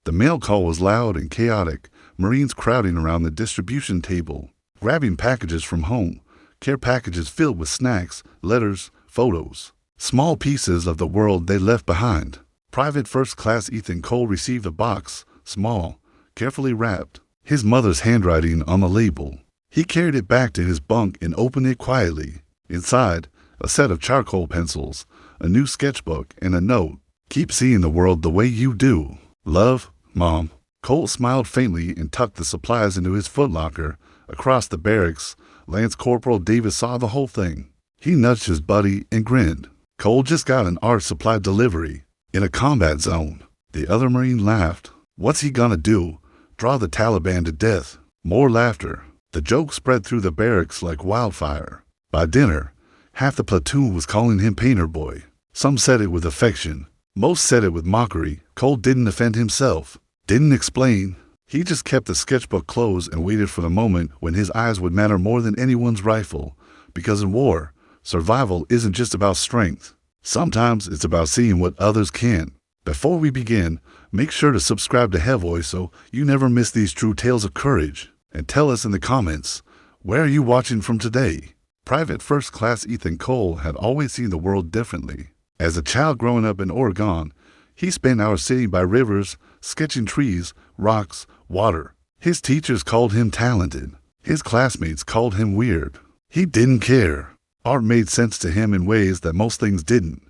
The mail call was loud and chaotic, Marines crowding around the distribution table, grabbing packages from home, care packages filled with snacks, letters, photos, small pieces of the world they left behind. Private First Class Ethan Cole received a box, small, carefully wrapped, his mother's handwriting on the label. He carried it back to his bunk and opened it quietly. Inside, a set of charcoal pencils, a new sketchbook, and a note. Keep seeing the world the way you do. Love, Mom. Cole smiled faintly and tucked the supplies into his footlocker. Across the barracks, Lance Corporal Davis saw the whole thing. He nudged his buddy and grinned. Cole just got an art supply delivery in a combat zone. The other Marine laughed. What's he gonna do? Draw the Taliban to death? More laughter. The joke spread through the barracks like wildfire. By dinner, half the platoon was calling him Painter Boy. Some said it with affection. Most said it with mockery. Cole didn't offend himself, didn't explain. He just kept the sketchbook closed and waited for the moment when his eyes would matter more than anyone's rifle. Because in war, survival isn't just about strength. Sometimes it's about seeing what others can't. Before we begin, make sure to subscribe to Heavoy so you never miss these true tales of courage. And tell us in the comments, where are you watching from today? Private First Class Ethan Cole had always seen the world differently. As a child growing up in Oregon, he spent hours sitting by rivers, sketching trees, rocks, water. His teachers called him talented. His classmates called him weird. He didn't care. Art made sense to him in ways that most things didn't.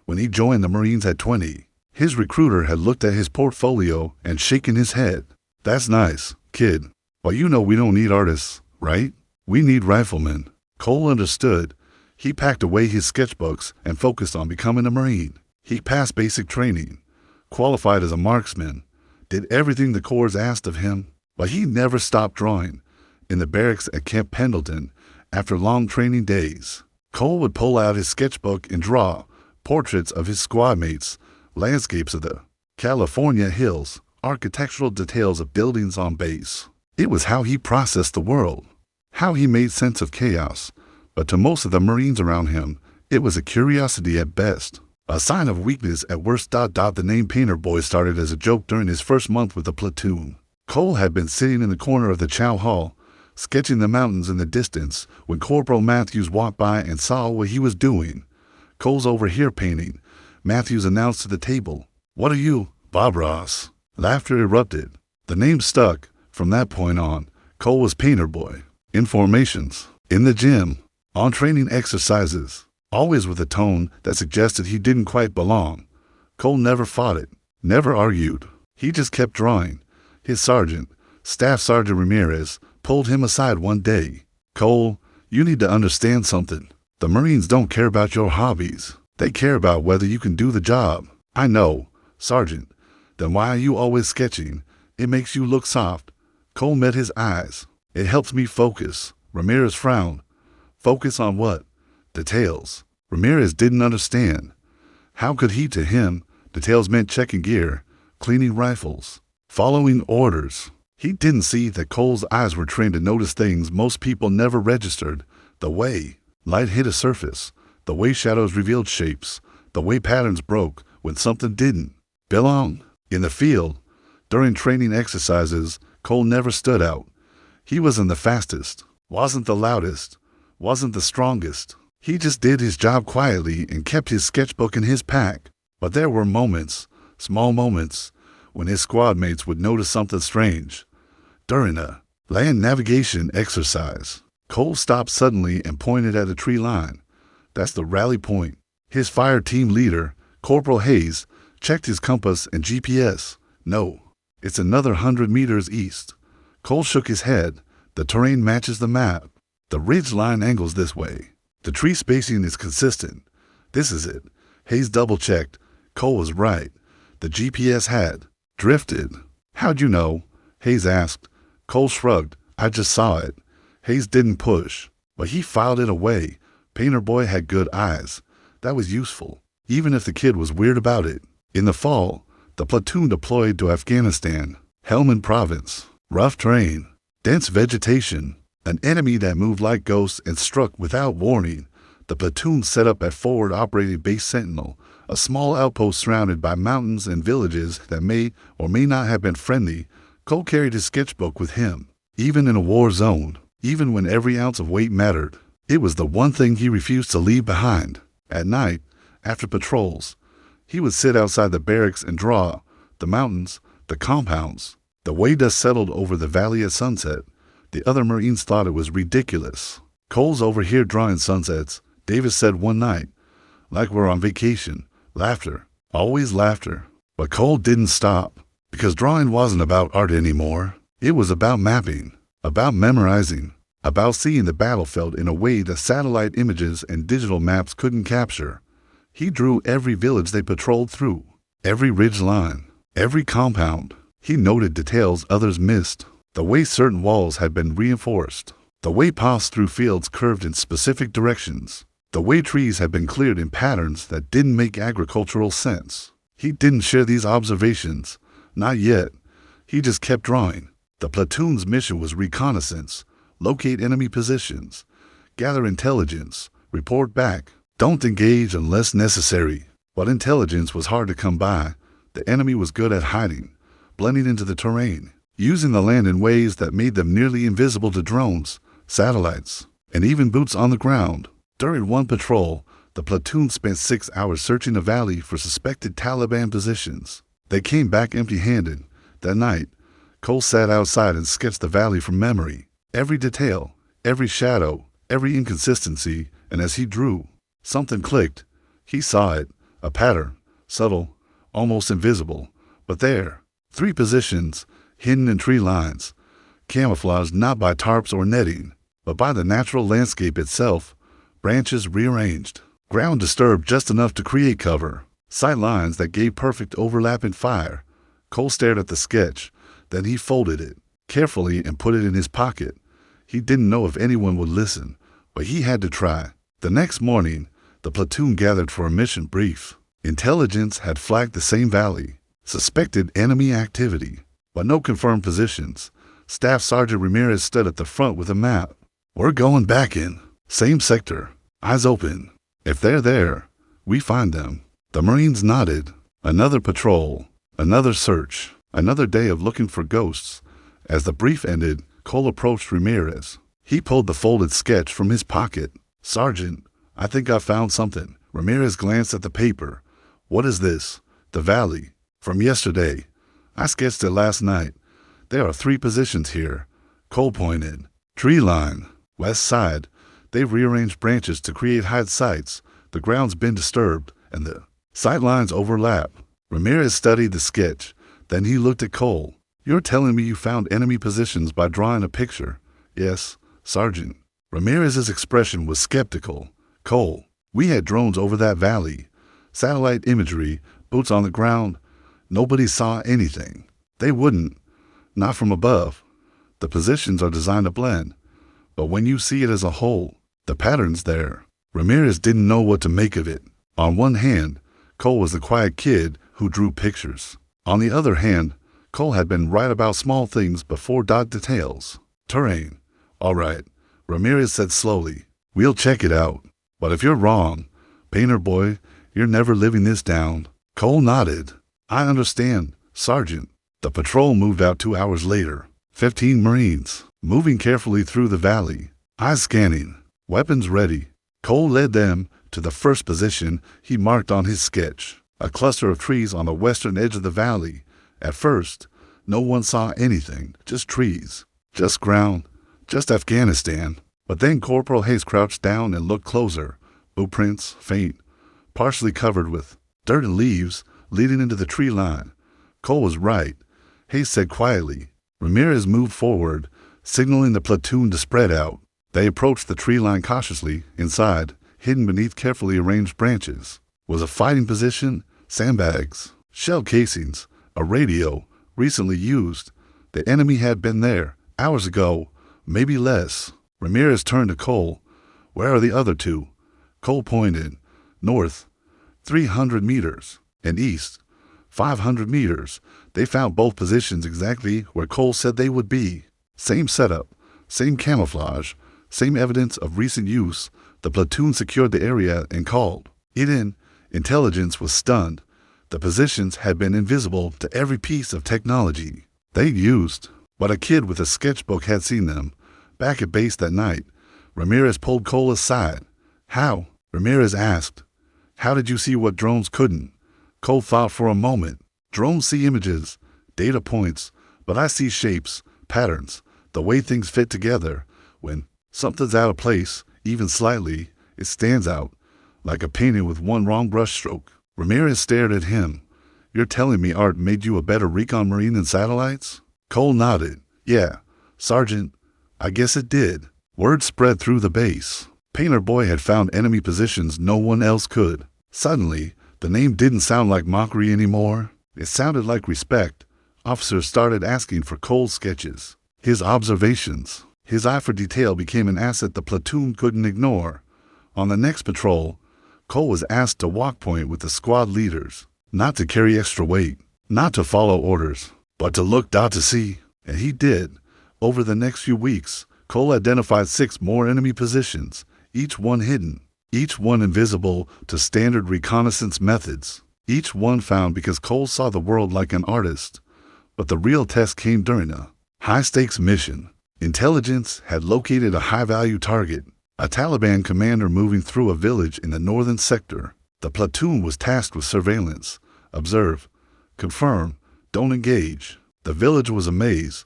When he joined the Marines at 20, his recruiter had looked at his portfolio and shaken his head. That's nice, kid. But you know we don't need artists, right? We need riflemen. Cole understood. He packed away his sketchbooks and focused on becoming a Marine. He passed basic training, qualified as a marksman, did everything the Corps asked of him, but he never stopped drawing. In the barracks at Camp Pendleton, after long training days, Cole would pull out his sketchbook and draw portraits of his squad mates, landscapes of the California hills, architectural details of buildings on base. It was how he processed the world, how he made sense of chaos. But to most of the Marines around him, it was a curiosity at best, a sign of weakness at worst. The name Painter Boy started as a joke during his first month with the platoon. Cole had been sitting in the corner of the chow hall, sketching the mountains in the distance, when Corporal Matthews walked by and saw what he was doing. Cole's over here painting. Matthews announced to the table, "What are you, Bob Ross?" Laughter erupted. The name stuck. From that point on, Cole was Painter Boy. In formations, in the gym, on training exercises, always with a tone that suggested he didn't quite belong. Cole never fought it, never argued. He just kept drawing. His sergeant, Staff Sergeant Ramirez, pulled him aside one day. "Cole, you need to understand something. The Marines don't care about your hobbies. They care about whether you can do the job." "I know, Sergeant. Then why are you always sketching? It makes you look soft." Cole met his eyes. "It helps me focus." Ramirez frowned. Focus on what? Details. Ramirez didn't understand. How could he to him? Details meant checking gear, cleaning rifles, following orders. He didn't see that Cole's eyes were trained to notice things most people never registered. The way light hit a surface, the way shadows revealed shapes, the way patterns broke when something didn't belong. In the field, during training exercises, Cole never stood out. He wasn't the fastest, wasn't the loudest, wasn't the strongest. He just did his job quietly and kept his sketchbook in his pack. But there were moments, small moments, when his squad mates would notice something strange. During a land navigation exercise, Cole stopped suddenly and pointed at a tree line. That's the rally point. His fire team leader, Corporal Hayes, checked his compass and GPS. "No, it's another 100 meters east." Cole shook his head. "The terrain matches the map. The ridge line angles this way. The tree spacing is consistent. This is it." Hayes double-checked. Cole was right. The GPS had drifted. "How'd you know?" Hayes asked. Cole shrugged. "I just saw it." Hayes didn't push, but he filed it away. Painter Boy had good eyes. That was useful, even if the kid was weird about it. In the fall, the platoon deployed to Afghanistan, Helmand Province. Rough terrain, dense vegetation, an enemy that moved like ghosts and struck without warning. The platoon set up at Forward Operating Base Sentinel, a small outpost surrounded by mountains and villages that may or may not have been friendly. Cole carried his sketchbook with him. Even in a war zone, even when every ounce of weight mattered, it was the one thing he refused to leave behind. At night, after patrols, he would sit outside the barracks and draw the mountains, the compounds. The way dust settled over the valley at sunset, the other Marines thought it was ridiculous. "Cole's over here drawing sunsets," Davis said one night. "Like we're on vacation." Laughter, always laughter. But Cole didn't stop, because drawing wasn't about art anymore. It was about mapping, about memorizing, about seeing the battlefield in a way that satellite images and digital maps couldn't capture. He drew every village they patrolled through, every ridge line, every compound. He noted details others missed, the way certain walls had been reinforced, the way paths through fields curved in specific directions, the way trees had been cleared in patterns that didn't make agricultural sense. He didn't share these observations, not yet. He just kept drawing. The platoon's mission was reconnaissance, locate enemy positions, gather intelligence, report back. Don't engage unless necessary. But intelligence was hard to come by. The enemy was good at hiding, blending into the terrain, using the land in ways that made them nearly invisible to drones, satellites, and even boots on the ground. During one patrol, the platoon spent 6 hours searching the valley for suspected Taliban positions. They came back empty-handed. That night, Cole sat outside and sketched the valley from memory. Every detail, every shadow, every inconsistency, and as he drew, something clicked. He saw it, a pattern, subtle, almost invisible, but there. 3 positions, hidden in tree lines, camouflaged not by tarps or netting, but by the natural landscape itself, branches rearranged, ground disturbed just enough to create cover, sight lines that gave perfect overlap in fire. Cole stared at the sketch, then he folded it carefully and put it in his pocket. He didn't know if anyone would listen, but he had to try. The next morning, the platoon gathered for a mission brief. Intelligence had flagged the same valley, suspected enemy activity, but no confirmed positions. Staff Sergeant Ramirez stood at the front with a map. "We're going back in. Same sector. Eyes open. If they're there, we find them." The Marines nodded. Another patrol, another search, another day of looking for ghosts. As the brief ended, Cole approached Ramirez. He pulled the folded sketch from his pocket. "Sergeant, I think I found something." Ramirez glanced at the paper. "What is this?" "The valley. From yesterday. I sketched it last night. There are 3 positions here." Cole pointed. "Tree line. West side. They've rearranged branches to create hide sites. The ground's been disturbed, and the sight lines overlap." Ramirez studied the sketch. Then he looked at Cole. "You're telling me you found enemy positions by drawing a picture?" "Yes, Sergeant." Ramirez's expression was skeptical. "Cole, we had drones over that valley. Satellite imagery, boots on the ground. Nobody saw anything. They wouldn't. Not from above. The positions are designed to blend. But when you see it as a whole, the pattern's there." Ramirez didn't know what to make of it. On one hand, Cole was the quiet kid who drew pictures. On the other hand, Cole had been right about small things before dot details. "Terrain. All right," Ramirez said slowly. "We'll check it out. But if you're wrong, painter boy, you're never living this down." Cole nodded. "I understand, Sergeant." The patrol moved out 2 hours later. 15 Marines, moving carefully through the valley, eyes scanning, weapons ready. Cole led them to the first position he marked on his sketch, a cluster of trees on the western edge of the valley. At first, no one saw anything, just trees, just ground, just Afghanistan. But then Corporal Hayes crouched down and looked closer. Boot prints, faint, partially covered with dirt and leaves, leading into the tree line. Cole was right, Hayes said quietly. Ramirez moved forward, signaling the platoon to spread out. They approached the tree line cautiously. Inside, hidden beneath carefully arranged branches, was a fighting position, sandbags, shell casings, a radio, recently used. The enemy had been there, hours ago, maybe less. Ramirez turned to Cole. "Where are the other 2? Cole pointed. "North, 300 meters, and east, 500 meters. They found both positions exactly where Cole said they would be. Same setup, same camouflage, same evidence of recent use. The platoon secured the area and called it in. Intelligence was stunned. The positions had been invisible to every piece of technology they'd used, but a kid with a sketchbook had seen them. Back at base that night, Ramirez pulled Cole aside. "How?" Ramirez asked. "How did you see what drones couldn't?" Cole thought for a moment. "Drones see images, data points, but I see shapes, patterns, the way things fit together. When something's out of place, even slightly, it stands out, like a painting with one wrong brushstroke." Ramirez stared at him. "You're telling me art made you a better recon Marine than satellites?" Cole nodded. "Yeah, Sergeant, I guess it did." Word spread through the base. Painter Boy had found enemy positions no one else could. Suddenly, the name didn't sound like mockery anymore. It sounded like respect. Officers started asking for Cole's sketches, his observations. His eye for detail became an asset the platoon couldn't ignore. On the next patrol, Cole was asked to walk point with the squad leaders, not to carry extra weight, not to follow orders, but to look out to sea. And he did. Over the next few weeks, Cole identified 6 more enemy positions, each one hidden, each one invisible to standard reconnaissance methods, each one found because Cole saw the world like an artist. But the real test came during a high-stakes mission. Intelligence had located a high-value target, a Taliban commander moving through a village in the northern sector. The platoon was tasked with surveillance. Observe, confirm, don't engage. The village was a maze.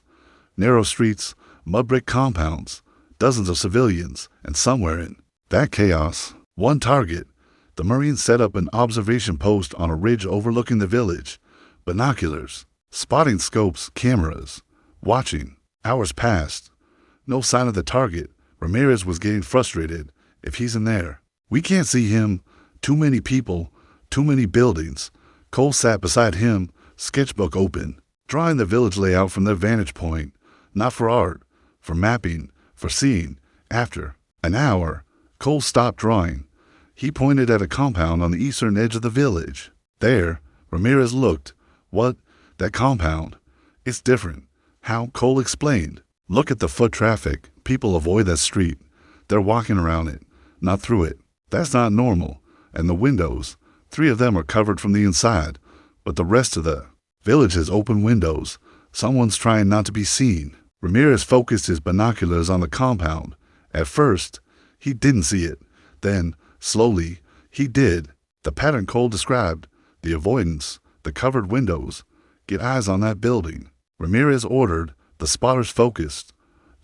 Narrow streets, mud brick compounds, dozens of civilians, and somewhere in that chaos, one target. The Marines set up an observation post on a ridge overlooking the village. Binoculars, spotting scopes, cameras, watching. Hours passed. No sign of the target. Ramirez was getting frustrated. "If he's in there, we can't see him. Too many people, too many buildings." Cole sat beside him, sketchbook open, drawing the village layout from their vantage point. Not for art, for mapping, for seeing. After an hour, Cole stopped drawing. He pointed at a compound on the eastern edge of the village. "There," Ramirez looked. "What? That compound? It's different." "How?" Cole explained. "Look at the foot traffic. People avoid that street. They're walking around it, not through it. That's not normal. And the windows, 3 of them are covered from the inside, but the rest of the village has open windows. Someone's trying not to be seen." Ramirez focused his binoculars on the compound. At first, he didn't see it. Then, slowly, he did. The pattern Cole described, the avoidance, the covered windows. "Get eyes on that building." Ramirez ordered. The spotters focused,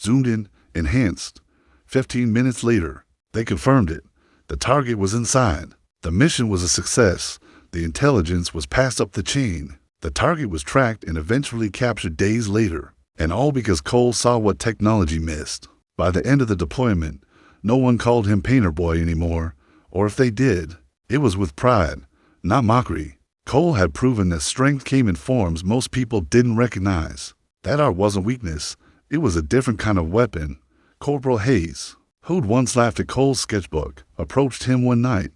zoomed in, enhanced. 15 minutes later, they confirmed it. The target was inside. The mission was a success. The intelligence was passed up the chain. The target was tracked and eventually captured days later. And all because Cole saw what technology missed. By the end of the deployment, no one called him Painter Boy anymore. Or if they did, it was with pride, not mockery. Cole had proven that strength came in forms most people didn't recognize. That art wasn't weakness. It was a different kind of weapon. Corporal Hayes, who'd once laughed at Cole's sketchbook, approached him one night.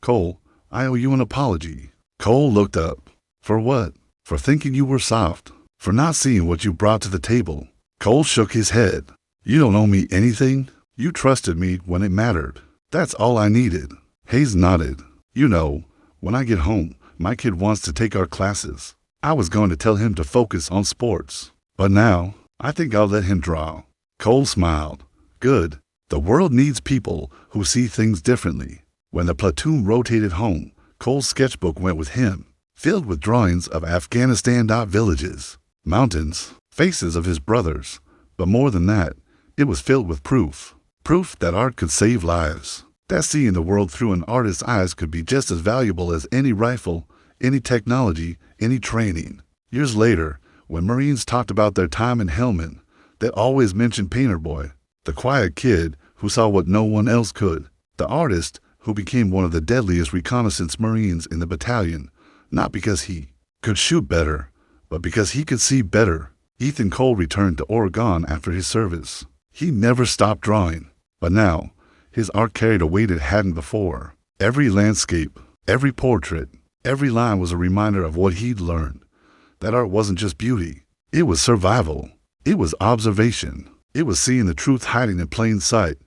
"Cole, I owe you an apology." Cole looked up. "For what?" "For thinking you were soft. For not seeing what you brought to the table." Cole shook his head. "You don't owe me anything. You trusted me when it mattered. That's all I needed." Hayes nodded. "You know, when I get home, my kid wants to take art classes. I was going to tell him to focus on sports. But now, I think I'll let him draw." Cole smiled. "Good. The world needs people who see things differently." When the platoon rotated home, Cole's sketchbook went with him, filled with drawings of Afghanistan villages, mountains, faces of his brothers. But more than that, it was filled with proof. Proof that art could save lives. That seeing the world through an artist's eyes could be just as valuable as any rifle, any technology, any training. Years later, when Marines talked about their time in Helmand, they always mentioned Painter Boy, the quiet kid who saw what no one else could, the artist who became one of the deadliest reconnaissance Marines in the battalion, not because he could shoot better, but because he could see better. Ethan Cole returned to Oregon after his service. He never stopped drawing, but now his art carried a weight it hadn't before. Every landscape, every portrait, every line was a reminder of what he'd learned. That art wasn't just beauty. It was survival. It was observation. It was seeing the truth hiding in plain sight.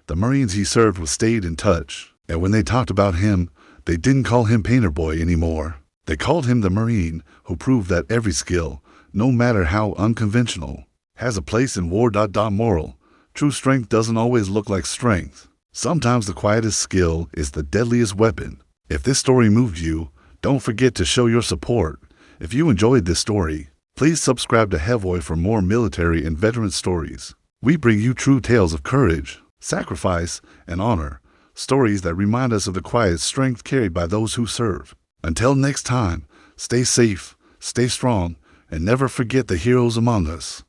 The Marines he served with stayed in touch, and when they talked about him, They didn't call him Painter Boy anymore. They called him the Marine who proved that every skill, no matter how unconventional, has a place in war. Moral: true strength doesn't always look like strength. Sometimes the quietest skill is the deadliest weapon. If this story moved you, don't forget to show your support. If you enjoyed this story, please subscribe to Hevoy for more military and veteran stories. We bring you true tales of courage, sacrifice, and honor, stories that remind us of the quiet strength carried by those who serve. Until next time, stay safe, stay strong, and never forget the heroes among us.